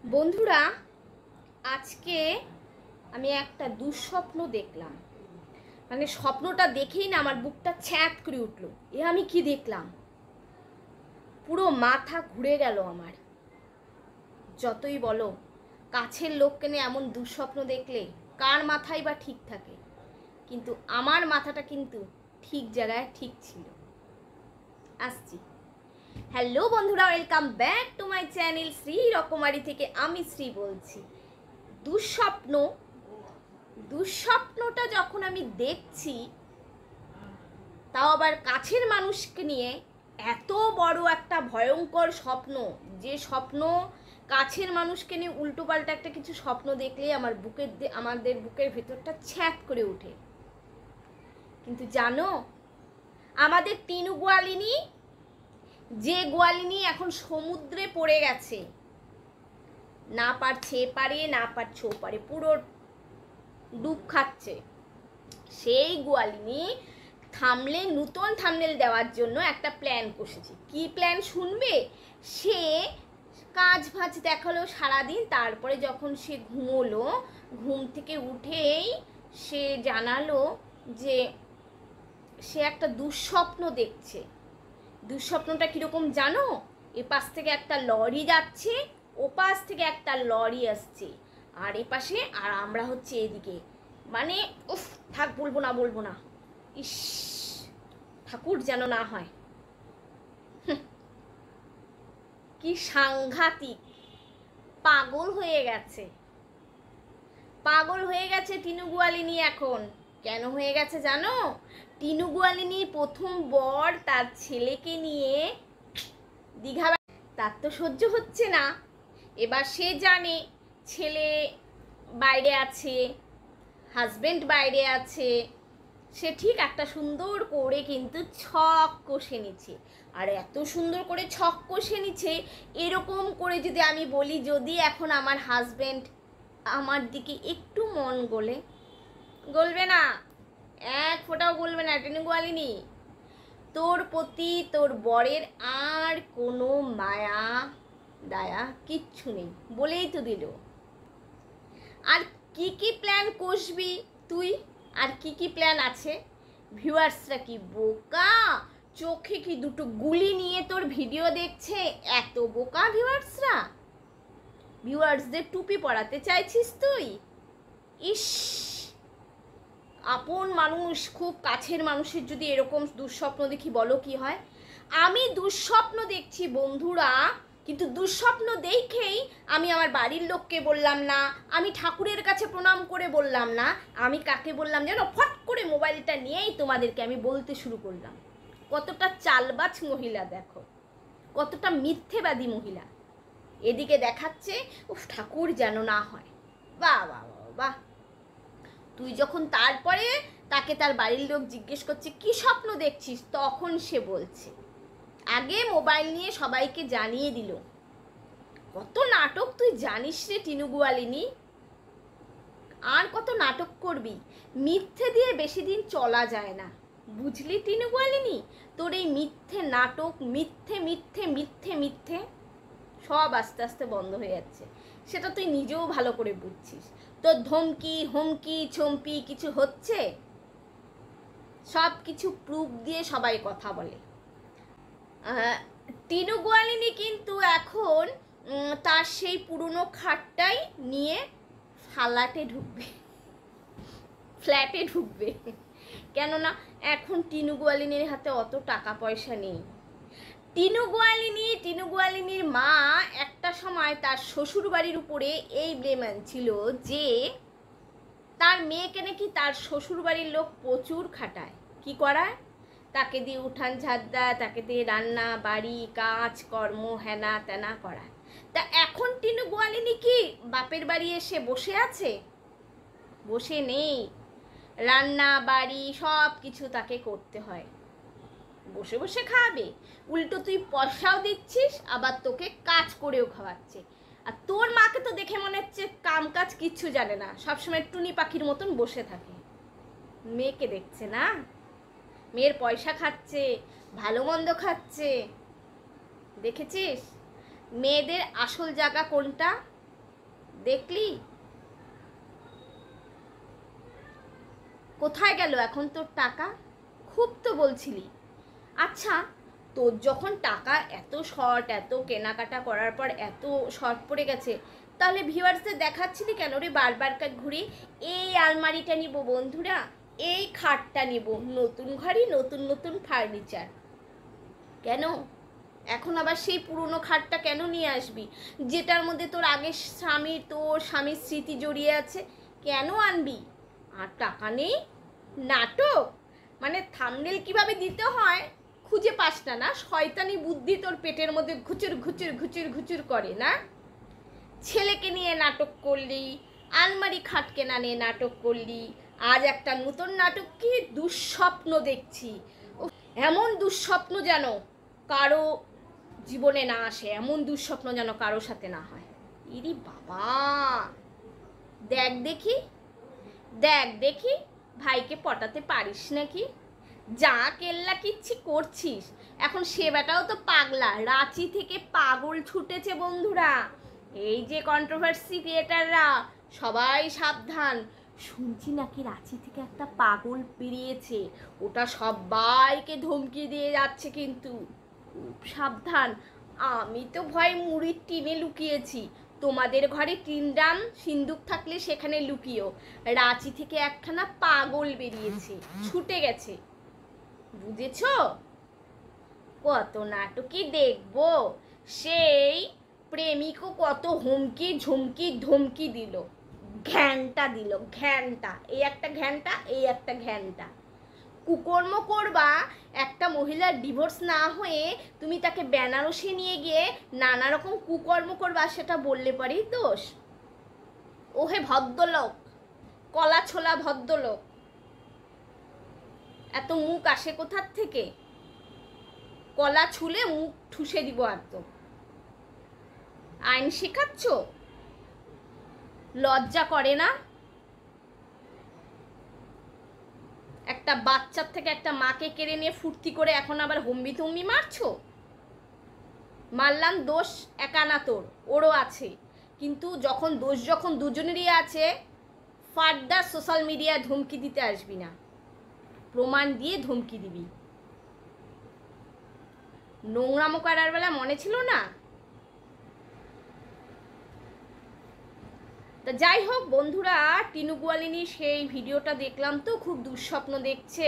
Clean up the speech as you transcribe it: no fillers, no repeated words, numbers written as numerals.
বন্ধুরা, আজকে আমি একটা দুঃস্বপ্ন দেখলাম। মানে স্বপ্নটা দেখেই না আমার বুকটা ছ্যাঁত করে উঠল। আমি কি দেখলাম, পুরো মাথা ঘুরে গেল আমার। যতই বলো, কাছের লোককে নিয়ে এমন দুঃস্বপ্ন দেখলে কার মাথায় বা ঠিক থাকে, কিন্তু আমার মাথাটা কিন্তু ঠিক জায়গায় ঠিক ছিল। আসছি। হ্যালো বন্ধুরা, welcome back to my channel Shri রকমারি থেকে আমি শ্রী বলছি। দুঃস্বপ্নটা যখন আমি দেখছি, তাও আবার কাছের মানুষকে নিয়ে, এত বড় একটা ভয়ঙ্কর স্বপ্ন, যে স্বপ্ন কাছের মানুষকে নিয়ে উল্টোপাল্টা একটা কিছু স্বপ্ন দেখলেই আমাদের বুকের ভেতরটা ছ্যাঁত করে ওঠে। কিন্তু জানো, আমাদের টিনু গোয়ালিনী, যে গোয়ালিনী এখন সমুদ্রে পড়ে গেছে, না পারছে এপারে না পারছে ওপারে, পুরো ডুব খাচ্ছে, সেই গোয়ালিনী নতুন থাম্বনেল দেওয়ার জন্য একটা প্ল্যান কষেছে। কি প্ল্যান শুনবে? সে কাজ ভাজ দেখালো সারাদিন, তারপরে যখন সে ঘুমোলো, ঘুম থেকে উঠেই সে জানালো যে সে একটা দুঃস্বপ্ন দেখছে। দুঃস্বপ্নটা কিরকম জানো? এপাশ থেকে একটা লরি যাচ্ছে, ওপাশ থেকে একটা লরি আসছে, আর এপাশে, আর আমরা হচ্ছে এদিকে। মানে উফ, থাক, বলবো না। ইস, ঠাকুর যেন না হয়। কি সাংঘাতিক! পাগল হয়ে গেছে টিনু গোয়ালিনী এখন। কেন হয়ে গেছে জানো? টিনু গোয়ালিনীর প্রথম বর তার ছেলেকে নিয়ে দীঘা, তার তো সহ্য হচ্ছে না। এবার সে জানে ছেলে বাইরে আছে, হাজবেন্ড বাইরে আছে, সে ঠিক একটা সুন্দর করে কিন্তু ছক কষে নিচ্ছে। আর এত সুন্দর করে ছক কষে নিচ্ছে, এরকম করে যদি আমি বলি, যদি এখন আমার হাজবেন্ড আমার দিকে একটু মন গলবে না, এক ফোঁটাও গলবে না টিনু গোয়ালিনী। তোর প্রতি তোর বরের আর কোনো মায়া দায়া কিচ্ছু নেই বলেই তো দিল। আর কি প্ল্যান কষবি তুই? আর কি প্ল্যান আছে? ভিউয়ার্সরা কি বোকা? চোখে কি দুটো গুলি নিয়ে তোর ভিডিও দেখছে? এত বোকা ভিউয়ার্সদের টুপি পরাতে চাইছিস তুই? ইস, আপন মানুষ, খুব কাছের মানুষের যদি এরকম দুঃস্বপ্ন দেখি, বলো কি হয়? আমি দুঃস্বপ্ন দেখছি বন্ধুরা, কিন্তু দুঃস্বপ্ন দেখেই আমি আমার বাড়ির লোককে বললাম না, আমি ঠাকুরের কাছে প্রণাম করে বললাম না, আমি কাকে বললাম জানো? ফট করে মোবাইলটা নিয়েই তোমাদেরকে আমি বলতে শুরু করলাম। কতটা চালবাজ মহিলা দেখো, কতটা মিথ্যেবাদী মহিলা। এদিকে দেখাচ্ছে উফ, ঠাকুর যেন না হয়। বাহ বাহ বাহ। তুই যখন তারপরে তাকে তার বাড়ির লোক জিজ্ঞেস করছে কি স্বপ্ন দেখছিস, তখন সে বলছে, আগে মোবাইল নিয়ে সবাইকে জানিয়ে দিল। কত নাটক তুই জানিস রে টিনু গোয়ালিনী, আর কত নাটক করবি? মিথ্যে দিয়ে বেশি দিন চলা যায় না, বুঝলি টিনু গোয়ালিনী? তোর এই মিথ্যে নাটক, মিথ্যে সব আস্তে আস্তে বন্ধ হয়ে যাচ্ছে, সেটা তুই নিজেও ভালো করে বুঝছিস। তোর ধমকি হুমকি চমকি কিছু হচ্ছে, সব কিছু প্রুফ দিয়ে সবাই কথা বলে। টিনু গোয়ালিনী কিন্তু এখন তার সেই পুরনো খাটটাই নিয়ে ফ্ল্যাটে ঢুকবে। কেননা এখন টিনু গোয়ালিনীর হাতে অত টাকা পয়সা নেই। টিনু গোয়ালিনীর মা একটা সময় তার শ্বশুর বাড়ির উপরে এই ব্লেম আনছিল যে তার মেয়েকে নাকি তার শ্বশুর বাড়ির লোক প্রচুর খাটায়। কি করায়? তাকে দিয়ে উঠান ঝাড় দেয়, তাকে দিয়ে রান্না বাড়ি কাজ কর্ম হেনা তেনা করায়। তা এখন টিনু গোয়ালিনী কি বাপের বাড়ি এসে বসে আছে? বসে নেই, রান্না বাড়ি সব কিছু তাকে করতে হয়। বসে বসে খাবে, উল্টো তুই পয়সাও দিচ্ছিস, আবার তোকে কাজ করেও খাওয়াচ্ছে। আর তোর মাকে তো দেখে মনে হচ্ছে কাম কাজ কিচ্ছু জানে না, সবসময় টুনি পাখির মতন বসে থাকে। মেয়েকে দেখছে না, মেয়ের পয়সা খাচ্ছে, ভালো মন্দ খাচ্ছে। দেখেছিস মেয়েদের আসল জায়গা কোনটা? দেখলি? কোথায় গেল এখন তোর টাকা? খুব তো বলছিলি। আচ্ছা, তোর যখন টাকা এত শর্ট, এত কেনাকাটা করার পর এত শর্ট পড়ে গেছে, তাহলে ভিউয়ার্সদের দেখাচ্ছিলি কেন রে বারবার ঘুরে? এই আলমারিটা নিব বন্ধুরা, এই খাটটা নিব, নতুন ঘরে নতুন নতুন ফার্নিচার। কেন এখন আবার সেই পুরনো খাটটা কেন নিয়ে আসবি, যেটার মধ্যে তোর আগের স্বামীর স্মৃতি জড়িয়ে আছে? কেন আনবি? আর টাকা নেই? নাটক! মানে থাম্বনেল কিভাবে দিতে হয় খুঁজে পাস না? না, শয়তানি বুদ্ধি তোর পেটের মধ্যে ঘুচুর ঘুচুর ঘুচুর ঘুচুর করে না? ছেলেকে নিয়ে নাটক করলি, আলমারি খাট কেনা নিয়ে নাটক করলি, আজ একটা নতুন নাটক কি দুঃস্বপ্ন দেখছি। এমন দুঃস্বপ্ন যেন কারো জীবনে না আসে, এমন দুঃস্বপ্ন যেন কারো সাথে না হয়। ইরি বাবা! দেখ দেখি, দেখ দেখি ভাইকে পটাতে পারিস নাকি? যা কেল্লা কিচ্ছি করছিস, এখন সে বেটাও তো পাগলা, রাঁচি থেকে পাগল ছুটেছে বন্ধুরা। এই যে কন্ট্রোভার্সি ক্রিয়েটাররা, সবাই সাবধান। শুনছি নাকি রাঁচি থেকে একটা পাগল বেরিয়েছে, ওটা সবাইকে ধমকি দিয়ে যাচ্ছে, কিন্তু খুব সাবধান। আমি তো ভয় মুড়ির টিনে লুকিয়েছি, তোমাদের ঘরে টিনডাম সিন্দুক থাকলে সেখানে লুকিও। রাঁচি থেকে একখানা পাগল বেরিয়েছে, ছুটে গেছে, বুঝেছ? কত নাটকই দেখবো, সেই প্রেমিকও কত হুমকি ঝুমকি ধমকি দিল, ঘ্যানটা দিল, ঘ্যানটা, এই একটা ঘ্যানটা, এই একটা ঘ্যানটা। কুকর্ম করবা, একটা মহিলার ডিভোর্স না হয়ে তুমি তাকে বেনারসে নিয়ে গিয়ে নানা রকম কুকর্ম করবা, সেটা বললে পরেই দোষ? ওহে ভদ্রলোক, কলা ছোলা ভদ্রলোক, এত মুখ আসে কোথার থেকে? কলা ছুলে মুখ ঠুসে দিব একদম। আইন শেখাচ্ছ? লজ্জা করে না? একটা বাচ্চার থেকে একটা মাকে কেড়ে নিয়ে ফুর্তি করে এখন আবার হম্বি তুম্বি মারছো? মারলাম, দোষ একা না তোর, ওরও আছে, কিন্তু যখন দুজনেরই আছে, ফার্দার সোশ্যাল মিডিয়ায় ধমকি দিতে আসবি না, প্রমাণ দিয়ে ধমকি দিবি। নোংরামো করার বেলা মনে ছিল না? তা যাই হোক বন্ধুরা, টিনু গোয়ালিনীর সেই ভিডিওটা দেখলাম তো, খুব দুঃস্বপ্ন দেখছে।